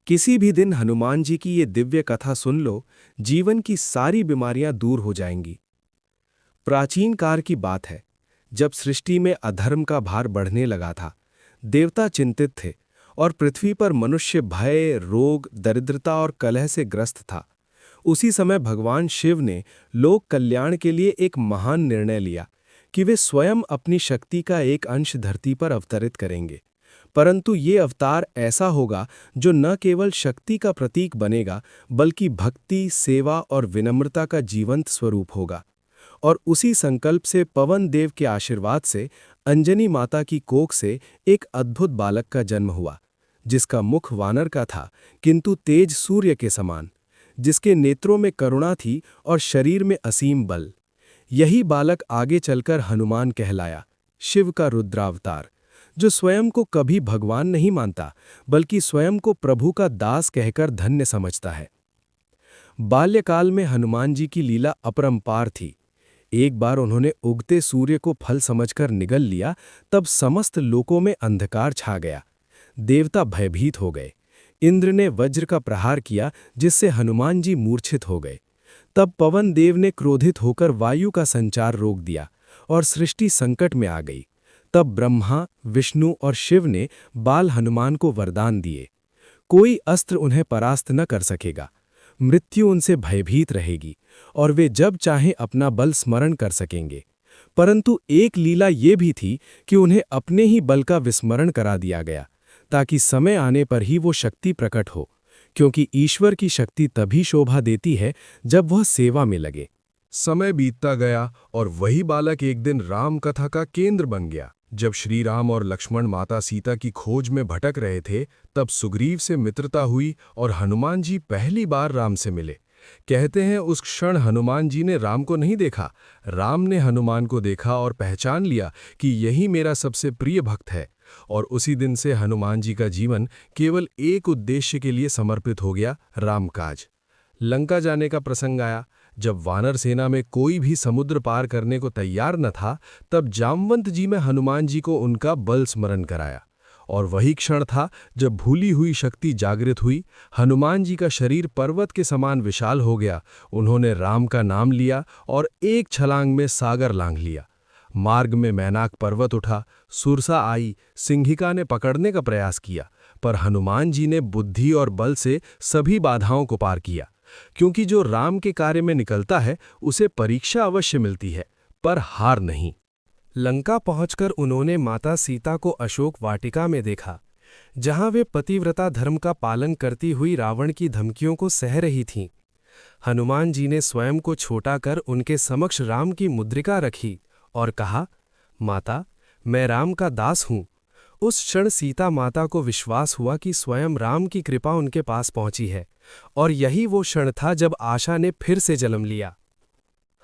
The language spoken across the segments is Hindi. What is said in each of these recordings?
किसी भी दिन हनुमान जी की ये दिव्य कथा सुन लो, जीवन की सारी बीमारियां दूर हो जाएंगी। प्राचीन काल की बात है, जब सृष्टि में अधर्म का भार बढ़ने लगा था। देवता चिंतित थे और पृथ्वी पर मनुष्य भय, रोग, दरिद्रता और कलह से ग्रस्त था। उसी समय भगवान शिव ने लोक कल्याण के लिए एक महान निर्णय लिया कि वे स्वयं अपनी शक्ति का एक अंश धरती पर अवतरित करेंगे। परंतु ये अवतार ऐसा होगा जो न केवल शक्ति का प्रतीक बनेगा, बल्कि भक्ति, सेवा और विनम्रता का जीवंत स्वरूप होगा। और उसी संकल्प से पवन देव के आशीर्वाद से अंजनी माता की कोख से एक अद्भुत बालक का जन्म हुआ, जिसका मुख वानर का था, किंतु तेज सूर्य के समान, जिसके नेत्रों में करुणा थी और शरीर में असीम बल। यही बालक आगे चलकर हनुमान कहलाया, शिव का रुद्रावतार, जो स्वयं को कभी भगवान नहीं मानता, बल्कि स्वयं को प्रभु का दास कहकर धन्य समझता है। बाल्यकाल में हनुमान जी की लीला अपरंपार थी। एक बार उन्होंने उगते सूर्य को फल समझकर निगल लिया, तब समस्त लोकों में अंधकार छा गया। देवता भयभीत हो गए। इंद्र ने वज्र का प्रहार किया, जिससे हनुमान जी मूर्छित हो गए। तब पवन देव ने क्रोधित होकर वायु का संचार रोक दिया और सृष्टि संकट में आ गई। तब ब्रह्मा, विष्णु और शिव ने बाल हनुमान को वरदान दिए, कोई अस्त्र उन्हें परास्त न कर सकेगा, मृत्यु उनसे भयभीत रहेगी और वे जब चाहें अपना बल स्मरण कर सकेंगे। परंतु एक लीला ये भी थी कि उन्हें अपने ही बल का विस्मरण करा दिया गया, ताकि समय आने पर ही वो शक्ति प्रकट हो, क्योंकि ईश्वर की शक्ति तभी शोभा देती है जब वह सेवा में लगे। समय बीतता गया और वही बालक एक दिन राम कथा का केंद्र बन गया। जब श्री राम और लक्ष्मण माता सीता की खोज में भटक रहे थे, तब सुग्रीव से मित्रता हुई और हनुमान जी पहली बार राम से मिले। कहते हैं उस क्षण हनुमान जी ने राम को नहीं देखा, राम ने हनुमान को देखा और पहचान लिया कि यही मेरा सबसे प्रिय भक्त है। और उसी दिन से हनुमान जी का जीवन केवल एक उद्देश्य के लिए समर्पित हो गया, रामकाज। लंका जाने का प्रसंग आया। जब वानर सेना में कोई भी समुद्र पार करने को तैयार न था, तब जामवंत जी में हनुमान जी को उनका बल स्मरण कराया। और वही क्षण था जब भूली हुई शक्ति जागृत हुई। हनुमान जी का शरीर पर्वत के समान विशाल हो गया। उन्होंने राम का नाम लिया और एक छलांग में सागर लांघ लिया। मार्ग में मैनाक पर्वत उठा, सुरसा आई, सिंहिका ने पकड़ने का प्रयास किया, पर हनुमान जी ने बुद्धि और बल से सभी बाधाओं को पार किया। क्योंकि जो राम के कार्य में निकलता है, उसे परीक्षा अवश्य मिलती है, पर हार नहीं। लंका पहुंचकर उन्होंने माता सीता को अशोक वाटिका में देखा, जहां वे पतिव्रता धर्म का पालन करती हुई रावण की धमकियों को सह रही थीं। हनुमान जी ने स्वयं को छोटा कर उनके समक्ष राम की मुद्रिका रखी और कहा, माता, मैं राम का दास हूं। उस क्षण सीता माता को विश्वास हुआ कि स्वयं राम की कृपा उनके पास पहुंची है, और यही वो क्षण था जब आशा ने फिर से जन्म लिया।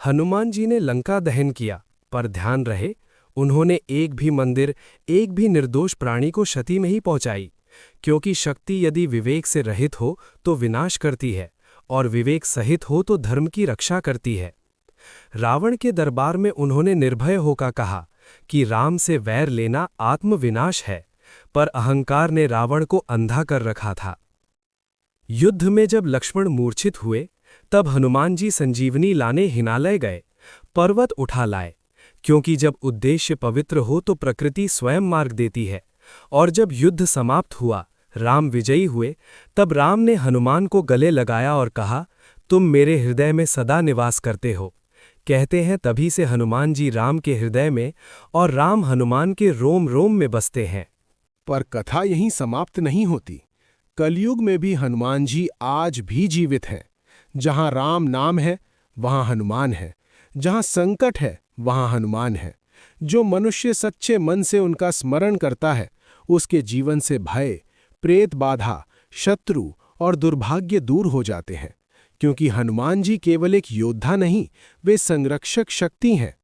हनुमान जी ने लंका दहन किया, पर ध्यान रहे, उन्होंने एक भी मंदिर, एक भी निर्दोष प्राणी को क्षति नहीं पहुंचाई, क्योंकि शक्ति यदि विवेक से रहित हो तो विनाश करती है, और विवेक सहित हो तो धर्म की रक्षा करती है। रावण के दरबार में उन्होंने निर्भय होकर कहा कि राम से वैर लेना आत्मविनाश है, पर अहंकार ने रावण को अंधा कर रखा था। युद्ध में जब लक्ष्मण मूर्छित हुए, तब हनुमान जी संजीवनी लाने हिमालय गए, पर्वत उठा लाए, क्योंकि जब उद्देश्य पवित्र हो तो प्रकृति स्वयं मार्ग देती है। और जब युद्ध समाप्त हुआ, राम विजयी हुए, तब राम ने हनुमान को गले लगाया और कहा, तुम मेरे हृदय में सदा निवास करते हो। कहते हैं तभी से हनुमान जी राम के हृदय में और राम हनुमान के रोम रोम में बसते हैं। पर कथा यहीं समाप्त नहीं होती। कलयुग में भी हनुमान जी आज भी जीवित हैं। जहां राम नाम है, वहां हनुमान है। जहां संकट है, वहां हनुमान है। जो मनुष्य सच्चे मन से उनका स्मरण करता है, उसके जीवन से भय, प्रेत बाधा, शत्रु और दुर्भाग्य दूर हो जाते हैं। क्योंकि हनुमान जी केवल एक योद्धा नहीं, वे संरक्षक शक्ति हैं।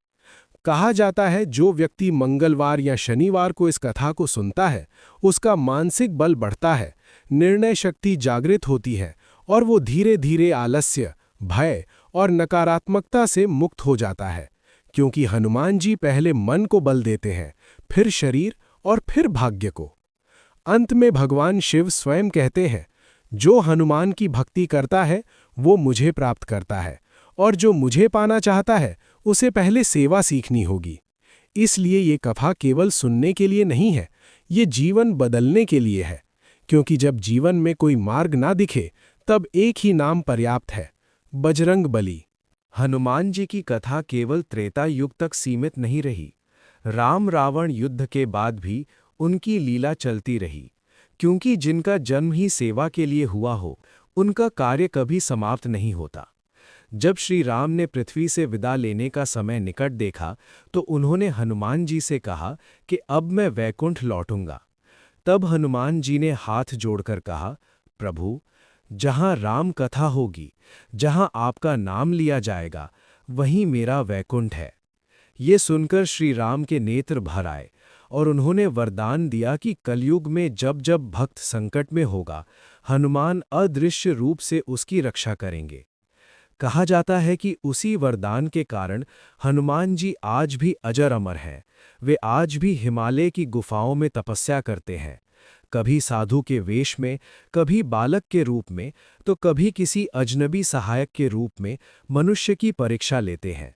कहा जाता है जो व्यक्ति मंगलवार या शनिवार को इस कथा को सुनता है, उसका मानसिक बल बढ़ता है, निर्णय शक्ति जागृत होती है और वो धीरे धीरे आलस्य, भय और नकारात्मकता से मुक्त हो जाता है। क्योंकि हनुमान जी पहले मन को बल देते हैं, फिर शरीर और फिर भाग्य को। अंत में भगवान शिव स्वयं कहते हैं, जो हनुमान की भक्ति करता है वो मुझे प्राप्त करता है, और जो मुझे पाना चाहता है उसे पहले सेवा सीखनी होगी। इसलिए ये कथा केवल सुनने के लिए नहीं है, ये जीवन बदलने के लिए है, क्योंकि जब जीवन में कोई मार्ग ना दिखे तब एक ही नाम पर्याप्त है, बजरंग बली। हनुमान जी की कथा केवल त्रेता युग तक सीमित नहीं रही। राम रावण युद्ध के बाद भी उनकी लीला चलती रही, क्योंकि जिनका जन्म ही सेवा के लिए हुआ हो उनका कार्य कभी समाप्त नहीं होता। जब श्री राम ने पृथ्वी से विदा लेने का समय निकट देखा तो उन्होंने हनुमान जी से कहा कि अब मैं वैकुंठ लौटूंगा। तब हनुमान जी ने हाथ जोड़कर कहा, प्रभु, जहां राम कथा होगी, जहां आपका नाम लिया जाएगा, वहीं मेरा वैकुंठ है। ये सुनकर श्री राम के नेत्र भर आए और उन्होंने वरदान दिया कि कलयुग में जब जब भक्त संकट में होगा, हनुमान अदृश्य रूप से उसकी रक्षा करेंगे। कहा जाता है कि उसी वरदान के कारण हनुमान जी आज भी अजर अमर हैं। वे आज भी हिमालय की गुफाओं में तपस्या करते हैं, कभी साधु के वेश में, कभी बालक के रूप में, तो कभी किसी अजनबी सहायक के रूप में मनुष्य की परीक्षा लेते हैं।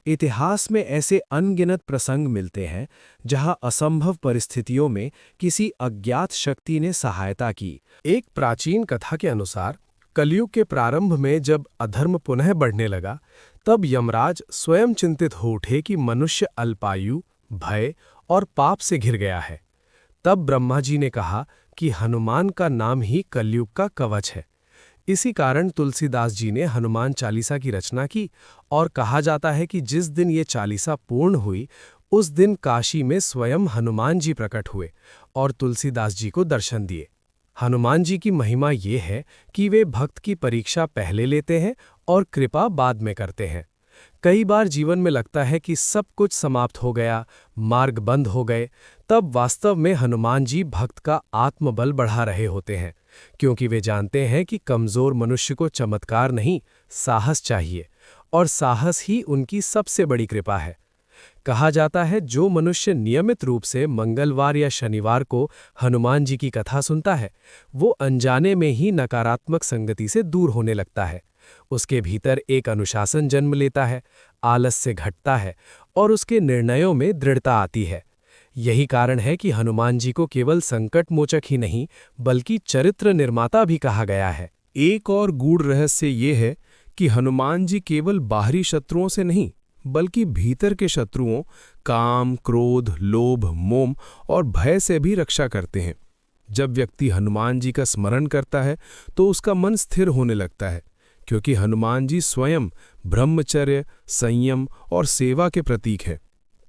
इतिहास में ऐसे अनगिनत प्रसंग मिलते हैं जहां असंभव परिस्थितियों में किसी अज्ञात शक्ति ने सहायता की। एक प्राचीन कथा के अनुसार कलयुग के प्रारंभ में जब अधर्म पुनः बढ़ने लगा, तब यमराज स्वयं चिंतित हो उठे कि मनुष्य अल्पायु, भय और पाप से घिर गया है। तब ब्रह्मा जी ने कहा कि हनुमान का नाम ही कलयुग का कवच है। इसी कारण तुलसीदास जी ने हनुमान चालीसा की रचना की और कहा जाता है कि जिस दिन ये चालीसा पूर्ण हुई, उस दिन काशी में स्वयं हनुमान जी प्रकट हुए और तुलसीदास जी को दर्शन दिए। हनुमान जी की महिमा ये है कि वे भक्त की परीक्षा पहले लेते हैं और कृपा बाद में करते हैं। कई बार जीवन में लगता है कि सब कुछ समाप्त हो गया, मार्ग बंद हो गए, तब वास्तव में हनुमान जी भक्त का आत्मबल बढ़ा रहे होते हैं, क्योंकि वे जानते हैं कि कमजोर मनुष्य को चमत्कार नहीं, साहस चाहिए, और साहस ही उनकी सबसे बड़ी कृपा है। कहा जाता है जो मनुष्य नियमित रूप से मंगलवार या शनिवार को हनुमान जी की कथा सुनता है, वो अनजाने में ही नकारात्मक संगति से दूर होने लगता है। उसके भीतर एक अनुशासन जन्म लेता है, आलस्य घटता है और उसके निर्णयों में दृढ़ता आती है। यही कारण है कि हनुमान जी को केवल संकट मोचक ही नहीं, बल्कि चरित्र निर्माता भी कहा गया है। एक और गूढ़ रहस्य ये है कि हनुमान जी केवल बाहरी शत्रुओं से नहीं, बल्कि भीतर के शत्रुओं काम, क्रोध, लोभ, मोह और भय से भी रक्षा करते हैं। जब व्यक्ति हनुमान जी का स्मरण करता है तो उसका मन स्थिर होने लगता है, क्योंकि हनुमान जी स्वयं ब्रह्मचर्य, संयम और सेवा के प्रतीक हैं।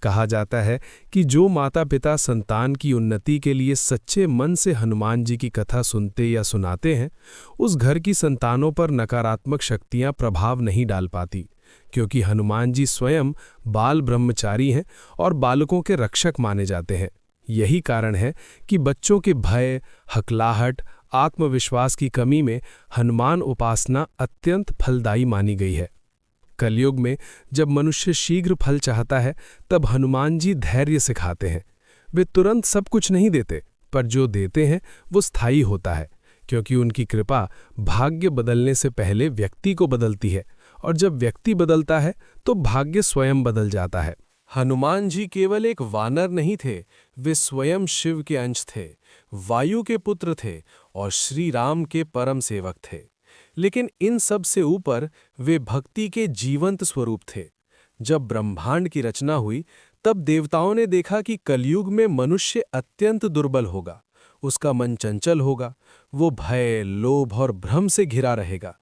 कहा जाता है कि जो माता पिता संतान की उन्नति के लिए सच्चे मन से हनुमान जी की कथा सुनते या सुनाते हैं, उस घर की संतानों पर नकारात्मक शक्तियां प्रभाव नहीं डाल पाती, क्योंकि हनुमान जी स्वयं बाल ब्रह्मचारी हैं और बालकों के रक्षक माने जाते हैं। यही कारण है कि बच्चों के भय, हकलाहट, आत्मविश्वास की कमी में हनुमान उपासना अत्यंत फलदायी मानी गई है। कलयुग में जब मनुष्य शीघ्र फल चाहता है, तब हनुमान जी धैर्य सिखाते हैं। वे तुरंत सब कुछ नहीं देते, पर जो देते हैं वो स्थायी होता है, क्योंकि उनकी कृपा भाग्य बदलने से पहले व्यक्ति को बदलती है, और जब व्यक्ति बदलता है तो भाग्य स्वयं बदल जाता है। हनुमान जी केवल एक वानर नहीं थे, वे स्वयं शिव के अंश थे, वायु के पुत्र थे और श्री राम के परम सेवक थे। लेकिन इन सब से ऊपर वे भक्ति के जीवंत स्वरूप थे। जब ब्रह्मांड की रचना हुई, तब देवताओं ने देखा कि कलयुग में मनुष्य अत्यंत दुर्बल होगा, उसका मन चंचल होगा, वो भय, लोभ और भ्रम से घिरा रहेगा।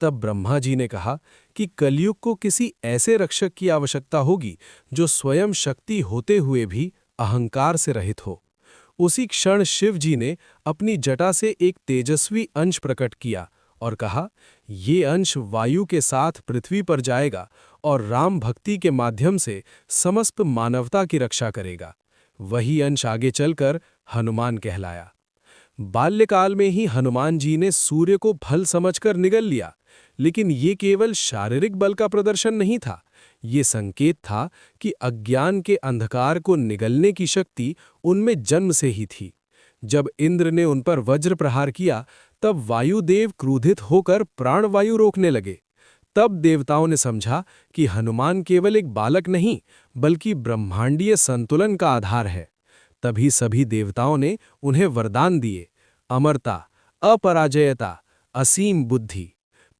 तब ब्रह्मा जी ने कहा कि कलयुग को किसी ऐसे रक्षक की आवश्यकता होगी जो स्वयं शक्ति होते हुए भी अहंकार से रहित हो। उसी क्षण शिव जी ने अपनी जटा से एक तेजस्वी अंश प्रकट किया और कहा, ये अंश वायु के साथ पृथ्वी पर जाएगा और राम भक्ति के माध्यम से समस्त मानवता की रक्षा करेगा। वही अंश आगे चलकर हनुमान कहलाया। बाल्यकाल में ही हनुमान जी ने सूर्य को फल समझकर निगल लिया, लेकिन ये केवल शारीरिक बल का प्रदर्शन नहीं था, ये संकेत था कि अज्ञान के अंधकार को निगलने की शक्ति उनमें जन्म से ही थी। जब इंद्र ने उन पर वज्र प्रहार किया, तब वायुदेव क्रोधित होकर प्राणवायु रोकने लगे। तब देवताओं ने समझा कि हनुमान केवल एक बालक नहीं बल्कि ब्रह्मांडीय संतुलन का आधार है। तभी सभी देवताओं ने उन्हें वरदान दिए, अमरता, अपराजयता, असीम बुद्धि।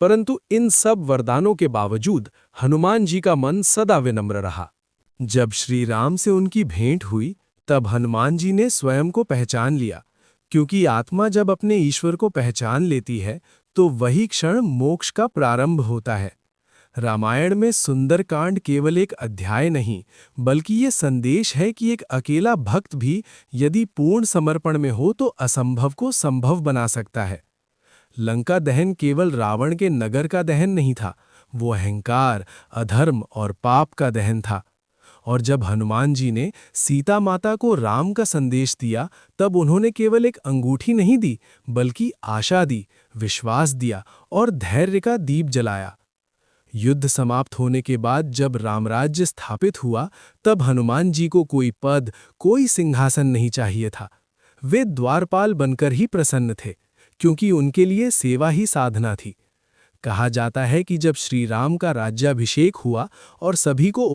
परंतु इन सब वरदानों के बावजूद हनुमान जी का मन सदा विनम्र रहा। जब श्री राम से उनकी भेंट हुई तब हनुमान जी ने स्वयं को पहचान लिया, क्योंकि आत्मा जब अपने ईश्वर को पहचान लेती है तो वही क्षण मोक्ष का प्रारंभ होता है। रामायण में सुंदरकांड केवल एक अध्याय नहीं बल्कि ये संदेश है कि एक अकेला भक्त भी यदि पूर्ण समर्पण में हो तो असंभव को संभव बना सकता है। लंका दहन केवल रावण के नगर का दहन नहीं था, वो अहंकार, अधर्म और पाप का दहन था। और जब हनुमान जी ने सीता माता को राम का संदेश दिया तब उन्होंने केवल एक अंगूठी नहीं दी बल्कि आशा दी, विश्वास दिया और धैर्य का दीप जलाया। युद्ध समाप्त होने के बाद जब रामराज्य स्थापित हुआ तब हनुमान जी को कोई पद, कोई सिंहासन नहीं चाहिए था। वे द्वारपाल बनकर ही प्रसन्न थे, क्योंकि उनके लिए सेवा ही साधना थी। कहा जाता है कि जब श्री राम का राज्याभिषेक हुआ और सभी को